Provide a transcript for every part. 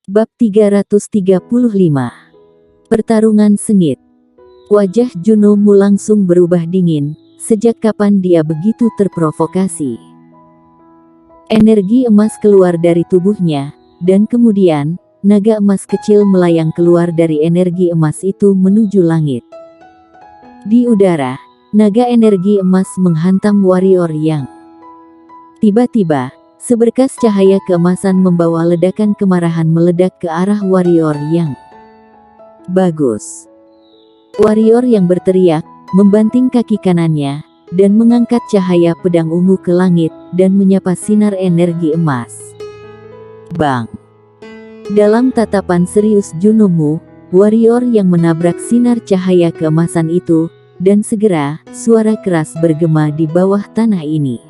Bab 335. Pertarungan sengit. Wajah Junomu langsung berubah dingin. Sejak kapan dia begitu terprovokasi? Energi emas keluar dari tubuhnya, dan kemudian, naga emas kecil melayang keluar dari energi emas itu menuju langit. Di udara, naga energi emas menghantam warrior yang. Tiba-tiba, seberkas cahaya keemasan membawa ledakan kemarahan meledak ke arah warrior yang. Bagus. Warrior yang berteriak, membanting kaki kanannya, dan mengangkat cahaya pedang ungu ke langit, dan menyapa sinar energi emas. Bang! Dalam tatapan serius Junomu, warrior yang menabrak sinar cahaya keemasan itu, dan segera, suara keras bergema di bawah tanah ini.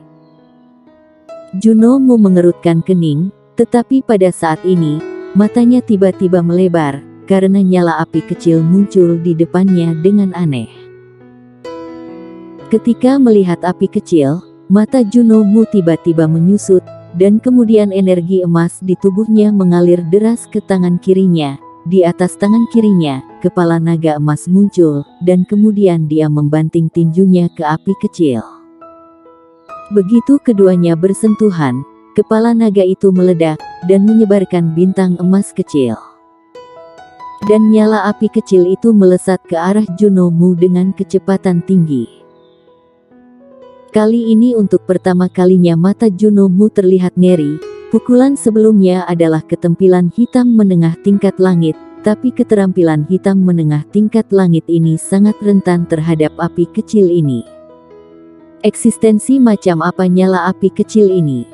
Junomu mengerutkan kening, tetapi pada saat ini, matanya tiba-tiba melebar, karena nyala api kecil muncul di depannya dengan aneh. Ketika melihat api kecil, mata Junomu tiba-tiba menyusut, dan kemudian energi emas di tubuhnya mengalir deras ke tangan kirinya. Di atas tangan kirinya, kepala naga emas muncul, dan kemudian dia membanting tinjunya ke api kecil. Begitu keduanya bersentuhan, kepala naga itu meledak, dan menyebarkan bintang emas kecil. Dan nyala api kecil itu melesat ke arah Junomu dengan kecepatan tinggi. Kali ini untuk pertama kalinya mata Junomu terlihat ngeri. Pukulan sebelumnya adalah keterampilan hitam menengah tingkat langit, tapi keterampilan hitam menengah tingkat langit ini sangat rentan terhadap api kecil ini. Eksistensi macam apa nyala api kecil ini?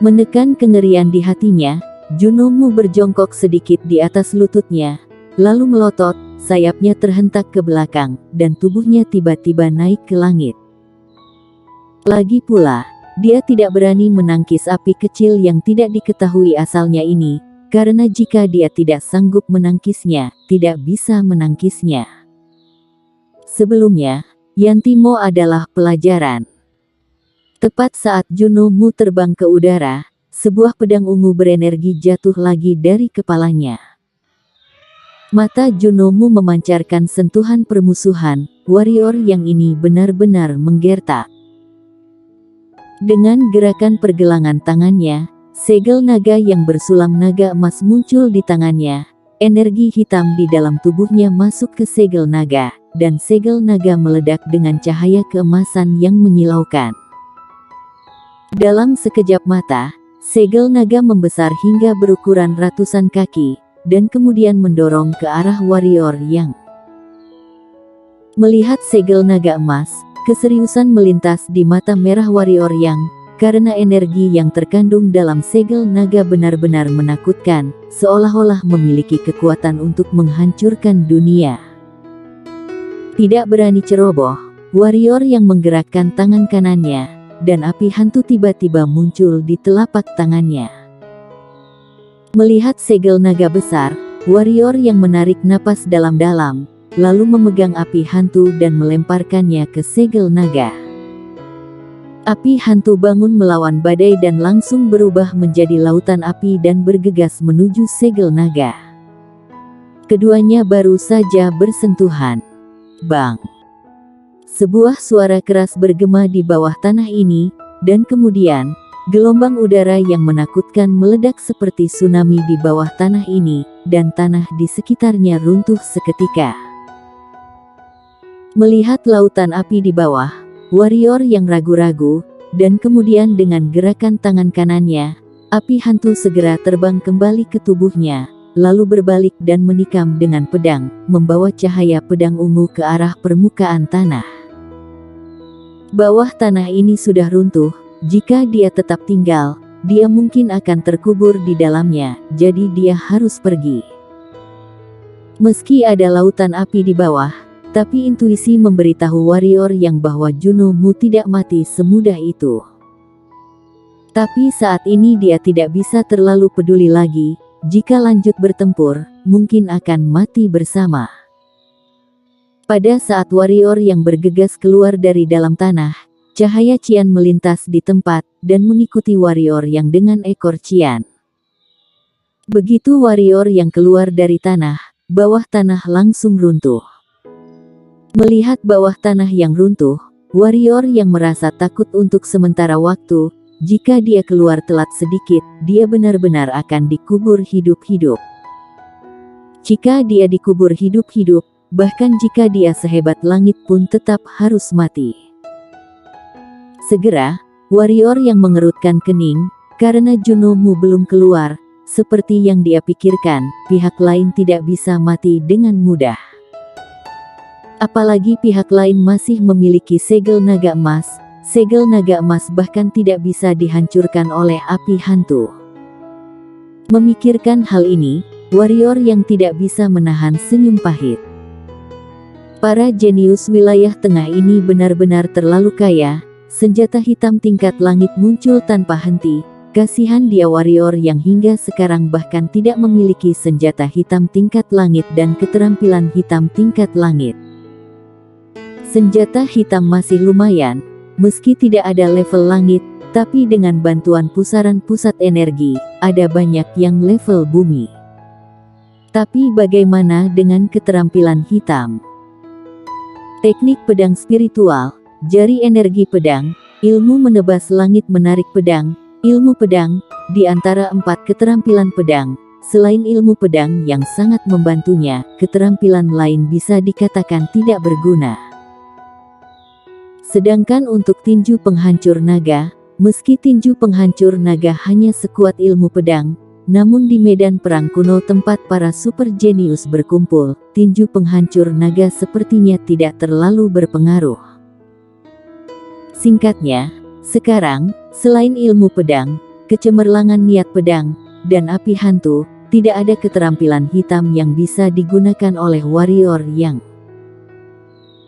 Menekan kengerian di hatinya, Junomu berjongkok sedikit di atas lututnya, lalu melotot, sayapnya terhentak ke belakang, dan tubuhnya tiba-tiba naik ke langit. Lagi pula, dia tidak berani menangkis api kecil yang tidak diketahui asalnya ini, karena jika dia tidak sanggup menangkisnya, tidak bisa menangkisnya. Sebelumnya, Yantimo adalah pelajaran. Tepat saat Junomu terbang ke udara, sebuah pedang ungu berenergi jatuh lagi dari kepalanya. Mata Junomu memancarkan sentuhan permusuhan, warrior yang ini benar-benar menggertak. Dengan gerakan pergelangan tangannya, segel naga yang bersulam naga emas muncul di tangannya. Energi hitam di dalam tubuhnya masuk ke segel naga, dan segel naga meledak dengan cahaya keemasan yang menyilaukan. Dalam sekejap mata, segel naga membesar hingga berukuran ratusan kaki, dan kemudian mendorong ke arah warrior yang. Melihat segel naga emas, keseriusan melintas di mata merah warrior yang. Karena energi yang terkandung dalam segel naga benar-benar menakutkan, seolah-olah memiliki kekuatan untuk menghancurkan dunia. Tidak berani ceroboh, warrior yang menggerakkan tangan kanannya, dan api hantu tiba-tiba muncul di telapak tangannya. Melihat segel naga besar, warrior yang menarik napas dalam-dalam, lalu memegang api hantu dan melemparkannya ke segel naga. Api hantu bangun melawan badai dan langsung berubah menjadi lautan api dan bergegas menuju segel naga. Keduanya baru saja bersentuhan. Bang! Sebuah suara keras bergema di bawah tanah ini, dan kemudian, gelombang udara yang menakutkan meledak seperti tsunami di bawah tanah ini, dan tanah di sekitarnya runtuh seketika. Melihat lautan api di bawah, warrior yang ragu-ragu, dan kemudian dengan gerakan tangan kanannya, api hantu segera terbang kembali ke tubuhnya, lalu berbalik dan menikam dengan pedang, membawa cahaya pedang ungu ke arah permukaan tanah. Bawah tanah ini sudah runtuh, jika dia tetap tinggal, dia mungkin akan terkubur di dalamnya, jadi dia harus pergi. Meski ada lautan api di bawah, tapi intuisi memberitahu warrior yang bahwa Junomu tidak mati semudah itu. Tapi saat ini dia tidak bisa terlalu peduli lagi, jika lanjut bertempur, mungkin akan mati bersama. Pada saat warrior yang bergegas keluar dari dalam tanah, cahaya Cian melintas di tempat, dan mengikuti warrior yang dengan ekor Cian. Begitu warrior yang keluar dari tanah, bawah tanah langsung runtuh. Melihat bawah tanah yang runtuh, warrior yang merasa takut untuk sementara waktu, jika dia keluar telat sedikit, dia benar-benar akan dikubur hidup-hidup. Jika dia dikubur hidup-hidup, bahkan jika dia sehebat langit pun tetap harus mati. Segera, warrior yang mengerutkan kening, karena Juno Mu belum keluar, seperti yang dia pikirkan, pihak lain tidak bisa mati dengan mudah. Apalagi pihak lain masih memiliki segel naga emas. Segel naga emas bahkan tidak bisa dihancurkan oleh api hantu. Memikirkan hal ini, warrior yang tidak bisa menahan senyum pahit. Para jenius wilayah tengah ini benar-benar terlalu kaya. Senjata hitam tingkat langit muncul tanpa henti. Kasihan dia warrior yang hingga sekarang bahkan tidak memiliki senjata hitam tingkat langit dan keterampilan hitam tingkat langit. Senjata hitam masih lumayan, meski tidak ada level langit, tapi dengan bantuan pusaran pusat energi, ada banyak yang level bumi. Tapi bagaimana dengan keterampilan hitam? Teknik pedang spiritual, jari energi pedang, ilmu menebas langit menarik pedang, ilmu pedang, di antara 4 keterampilan pedang, selain ilmu pedang yang sangat membantunya, keterampilan lain bisa dikatakan tidak berguna. Sedangkan untuk tinju penghancur naga, meski tinju penghancur naga hanya sekuat ilmu pedang, namun di medan perang kuno tempat para super jenius berkumpul, tinju penghancur naga sepertinya tidak terlalu berpengaruh. Singkatnya, sekarang, selain ilmu pedang, kecemerlangan niat pedang, dan api hantu, tidak ada keterampilan hitam yang bisa digunakan oleh warrior yang.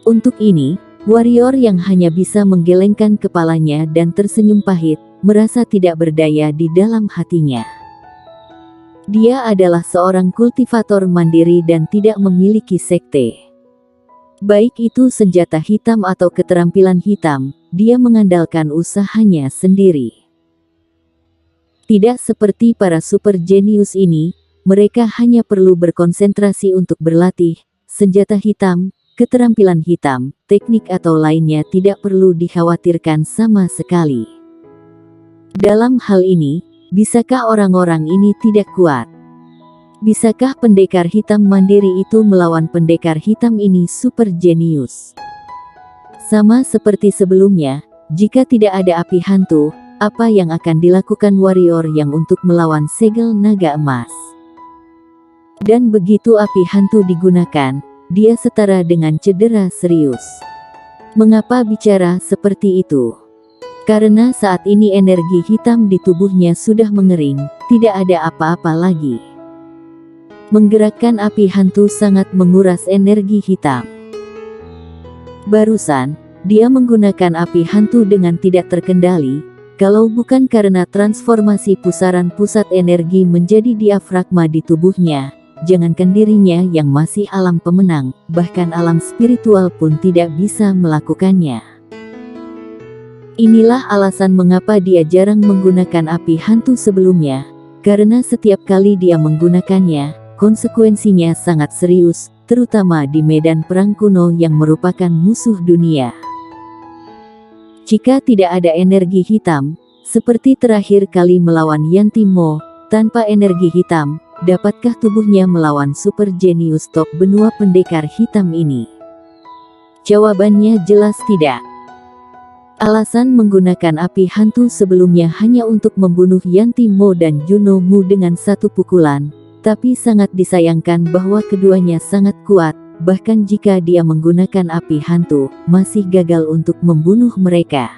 Untuk ini, warrior yang hanya bisa menggelengkan kepalanya dan tersenyum pahit, merasa tidak berdaya di dalam hatinya. Dia adalah seorang kultivator mandiri dan tidak memiliki sekte. Baik itu senjata hitam atau keterampilan hitam, dia mengandalkan usahanya sendiri. Tidak seperti para super jenius ini, mereka hanya perlu berkonsentrasi untuk berlatih, senjata hitam, keterampilan hitam, teknik atau lainnya tidak perlu dikhawatirkan sama sekali. Dalam hal ini, bisakah orang-orang ini tidak kuat? Bisakah pendekar hitam mandiri itu melawan pendekar hitam ini super jenius? Sama seperti sebelumnya, jika tidak ada api hantu, apa yang akan dilakukan warrior yang untuk melawan segel naga emas? Dan begitu api hantu digunakan, dia setara dengan cedera serius. Mengapa bicara seperti itu? Karena saat ini energi hitam di tubuhnya sudah mengering, tidak ada apa-apa lagi. Menggerakkan api hantu sangat menguras energi hitam. Barusan, dia menggunakan api hantu dengan tidak terkendali, kalau bukan karena transformasi pusaran pusat energi menjadi diafragma di tubuhnya. Jangankan dirinya yang masih alam pemenang, bahkan alam spiritual pun tidak bisa melakukannya. Inilah alasan mengapa dia jarang menggunakan api hantu sebelumnya, karena setiap kali dia menggunakannya, konsekuensinya sangat serius, terutama di medan perang kuno yang merupakan musuh dunia. Jika tidak ada energi hitam, seperti terakhir kali melawan Yanti Mo, tanpa energi hitam, dapatkah tubuhnya melawan super jenius top benua pendekar hitam ini? Jawabannya jelas tidak. Alasan menggunakan api hantu sebelumnya hanya untuk membunuh Yanti Mo dan Juno Mu dengan satu pukulan, tapi sangat disayangkan bahwa keduanya sangat kuat, bahkan jika dia menggunakan api hantu, masih gagal untuk membunuh mereka.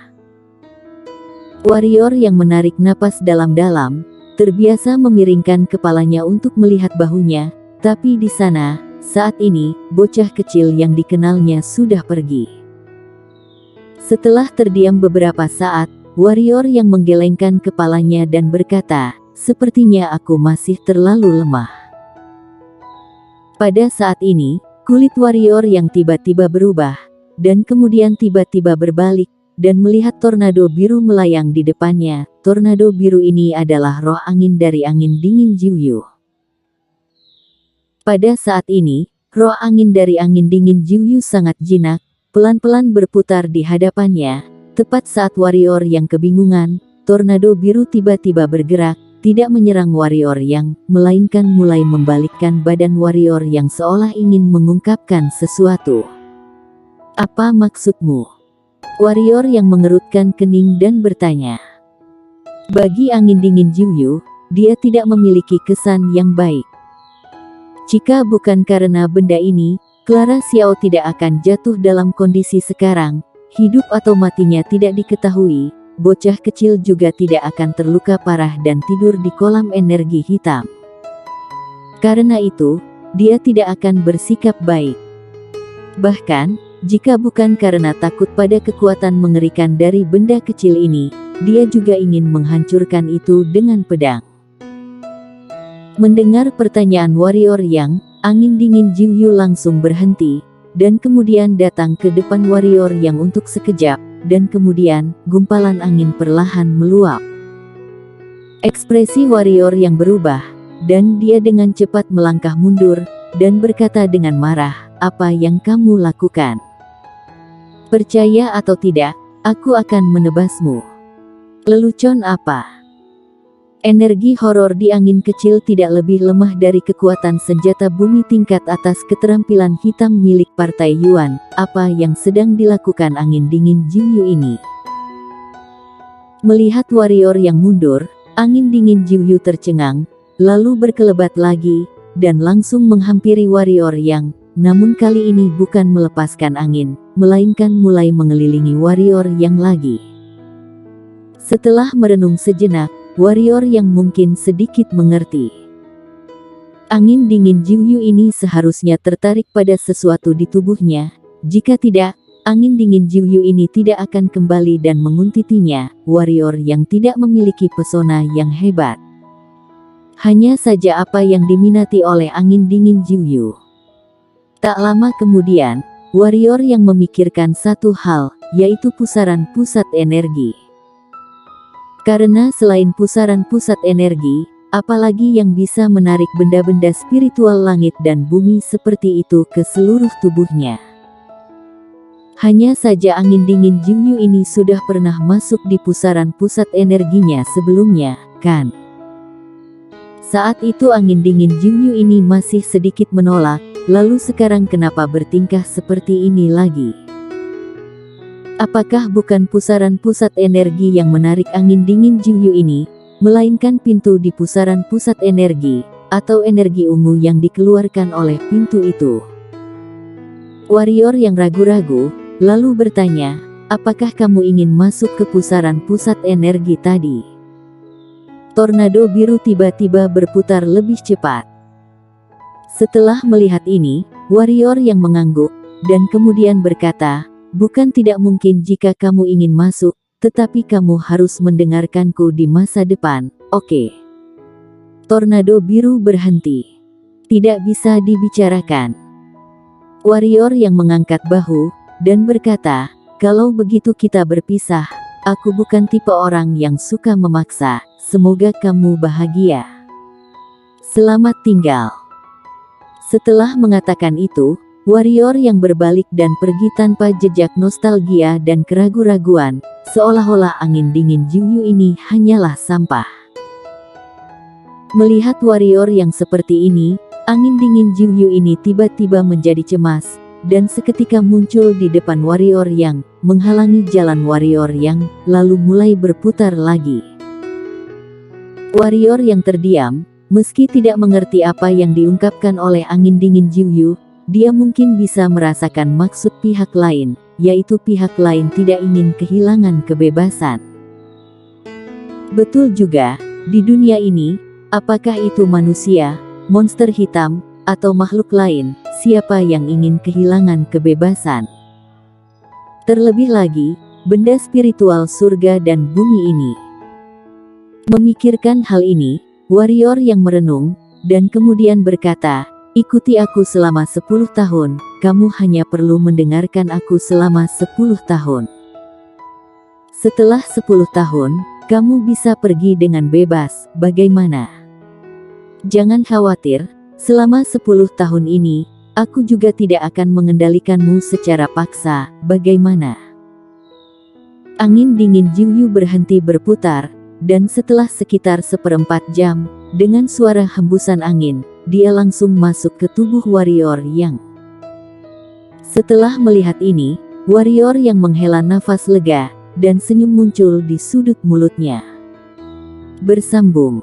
Warrior yang menarik napas dalam-dalam, terbiasa memiringkan kepalanya untuk melihat bahunya, tapi di sana, saat ini, bocah kecil yang dikenalnya sudah pergi. Setelah terdiam beberapa saat, warrior yang menggelengkan kepalanya dan berkata, "Sepertinya aku masih terlalu lemah." Pada saat ini, kulit warrior yang tiba-tiba berubah, dan kemudian tiba-tiba berbalik, dan melihat tornado biru melayang di depannya. Tornado biru ini adalah roh angin dari angin dingin Jiuyu. Pada saat ini, roh angin dari angin dingin Jiuyu sangat jinak, pelan-pelan berputar di hadapannya. Tepat saat warrior yang kebingungan, tornado biru tiba-tiba bergerak, tidak menyerang warrior yang, melainkan mulai membalikkan badan warrior yang seolah ingin mengungkapkan sesuatu. Apa maksudmu? Warrior yang mengerutkan kening dan bertanya. Bagi angin dingin Jiuyu, dia tidak memiliki kesan yang baik. Jika bukan karena benda ini, Clara Xiao tidak akan jatuh dalam kondisi sekarang. Hidup atau matinya tidak diketahui. Bocah kecil juga tidak akan terluka parah dan tidur di kolam energi hitam. Karena itu, dia tidak akan bersikap baik. Bahkan, jika bukan karena takut pada kekuatan mengerikan dari benda kecil ini, dia juga ingin menghancurkan itu dengan pedang. Mendengar pertanyaan warrior yang, angin dingin Jiuyu langsung berhenti, dan kemudian datang ke depan warrior yang untuk sekejap. Dan kemudian, gumpalan angin perlahan meluap. Ekspresi warrior yang berubah, dan dia dengan cepat melangkah mundur, dan berkata dengan marah, "Apa yang kamu lakukan? Percaya atau tidak, aku akan menebasmu." Lelucon apa? Energi horor di angin kecil tidak lebih lemah dari kekuatan senjata bumi tingkat atas keterampilan hitam milik Partai Yuan. Apa yang sedang dilakukan angin dingin Jiuyu ini? Melihat warrior yang mundur, angin dingin Jiuyu tercengang, lalu berkelebat lagi, dan langsung menghampiri warrior yang, namun kali ini bukan melepaskan angin, melainkan mulai mengelilingi warrior yang lagi. Setelah merenung sejenak, warrior yang mungkin sedikit mengerti. Angin dingin Jiuyu ini seharusnya tertarik pada sesuatu di tubuhnya. Jika tidak, angin dingin Jiuyu ini tidak akan kembali dan menguntitinya. Warrior yang tidak memiliki pesona yang hebat. Hanya saja apa yang diminati oleh angin dingin Jiuyu. Tak lama kemudian, warrior yang memikirkan satu hal, yaitu pusaran pusat energi. Karena selain pusaran pusat energi, apalagi yang bisa menarik benda-benda spiritual langit dan bumi seperti itu ke seluruh tubuhnya. Hanya saja angin dingin Jiuyu ini sudah pernah masuk di pusaran pusat energinya sebelumnya, kan? Saat itu angin dingin Jiuyu ini masih sedikit menolak, lalu sekarang kenapa bertingkah seperti ini lagi? Apakah bukan pusaran pusat energi yang menarik angin dingin Jiuyu ini, melainkan pintu di pusaran pusat energi, atau energi ungu yang dikeluarkan oleh pintu itu? Warrior yang ragu-ragu, lalu bertanya, apakah kamu ingin masuk ke pusaran pusat energi tadi? Tornado biru tiba-tiba berputar lebih cepat. Setelah melihat ini, warrior yang mengangguk, dan kemudian berkata, bukan tidak mungkin jika kamu ingin masuk, tetapi kamu harus mendengarkanku di masa depan, oke? Tornado biru berhenti. Tidak bisa dibicarakan. Warrior yang mengangkat bahu, dan berkata, kalau begitu kita berpisah, aku bukan tipe orang yang suka memaksa, semoga kamu bahagia. Selamat tinggal. Setelah mengatakan itu, warrior yang berbalik dan pergi tanpa jejak nostalgia dan keraguan-raguan, seolah-olah angin dingin Jiuyu ini hanyalah sampah. Melihat warrior yang seperti ini, angin dingin Jiuyu ini tiba-tiba menjadi cemas, dan seketika muncul di depan warrior yang, menghalangi jalan warrior yang, lalu mulai berputar lagi. Warrior yang terdiam, meski tidak mengerti apa yang diungkapkan oleh angin dingin Jiuyu, dia mungkin bisa merasakan maksud pihak lain, yaitu pihak lain tidak ingin kehilangan kebebasan. Betul juga, di dunia ini, apakah itu manusia, monster hitam, atau makhluk lain, siapa yang ingin kehilangan kebebasan? Terlebih lagi, benda spiritual surga dan bumi ini. Memikirkan hal ini, warrior yang merenung, dan kemudian berkata, ikuti aku selama 10 tahun, kamu hanya perlu mendengarkan aku selama 10 tahun. Setelah 10 tahun, kamu bisa pergi dengan bebas, bagaimana? Jangan khawatir, selama 10 tahun ini, aku juga tidak akan mengendalikanmu secara paksa, bagaimana? Angin dingin Jiuyu berhenti berputar, dan setelah sekitar 1/4 jam, dengan suara hembusan angin, dia langsung masuk ke tubuh warrior yang. Setelah melihat ini, warrior yang menghela nafas lega, dan senyum muncul di sudut mulutnya. Bersambung.